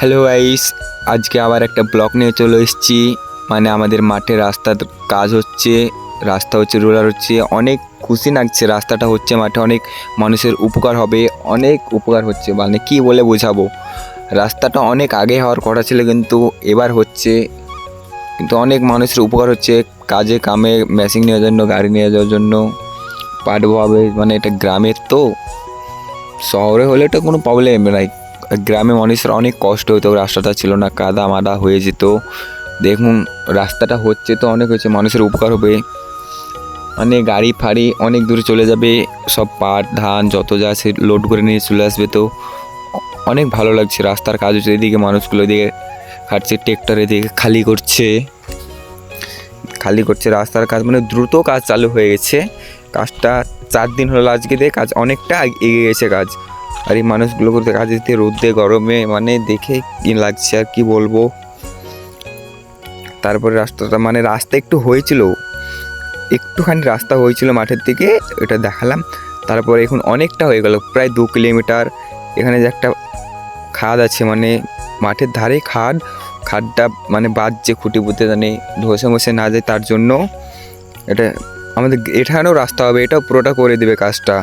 Hello guys, আজকে আবার একটা ব্লগ নিয়ে চলে এসেছি। মানে আমাদের মাঠে রাস্তার কাজ হচ্ছে, রাস্তা হচ্ছে, রোলার হচ্ছে। অনেক খুশি লাগছে, রাস্তাটা হচ্ছে মাঠে, অনেক মানুষের উপকার হবে, অনেক উপকার হচ্ছে। মানে কি বলে বোঝাবো, রাস্তাটা অনেক আগে হওয়ার কথা ছিল কিন্তু এবার হচ্ছে, কিন্তু অনেক মানুষের উপকার হচ্ছে। কাজে কামে মেশিন নেওয়ার জন্য, গাড়ি নিয়ে যাওয়ার জন্য পাঠাবো হবে। মানে এটা গ্রামের তো, শহরে হলে তো কোনো প্রবলেম নাই। গ্রামে মানুষের অনেক কষ্ট হতো, রাস্তাটা ছিল না, কাদা মাদা হয়ে যেত। দেখুন রাস্তাটা হচ্ছে তো অনেক হয়েছে, মানুষের উপকার হবে। মানে গাড়ি ফাড়ি অনেক দূরে চলে যাবে, সব পাট ধান যত যা আছে লোড করে নিয়ে চলে আসবে। তো অনেক ভালো লাগছে। রাস্তার কাজ হচ্ছে, এদিকে মানুষগুলো এদিকে হাঁটছে, ট্রেক্টর এদিকে খালি করছে রাস্তার কাজ। মানে দ্রুত কাজ চালু হয়ে গেছে। কাজটা 4 দিন হলো আজকে দিয়ে, কাজ অনেকটা এগিয়ে গেছে কাজ। আর এই মানুষগুলো করতে কাজ দিতে রোদে গরমে, মানে দেখে কি লাগছে আর কি বলবো। তারপরে রাস্তাটা, মানে রাস্তা একটু হয়েছিল, একটুখানি রাস্তা হয়েছিল মাঠের দিকে, এটা দেখালাম। তারপরে এখন অনেকটা হয়ে গেল, প্রায় 2 কিলোমিটার। এখানে যে একটা খাদ আছে, মানে মাঠের ধারে খাদটা মানে বাজছে, খুঁটি পুঁতে জানে ধসে মসে না যায়, তার জন্য এটা আমাদের এখানেও রাস্তা হবে, এটাও পুরোটা করে দেবে কাজটা।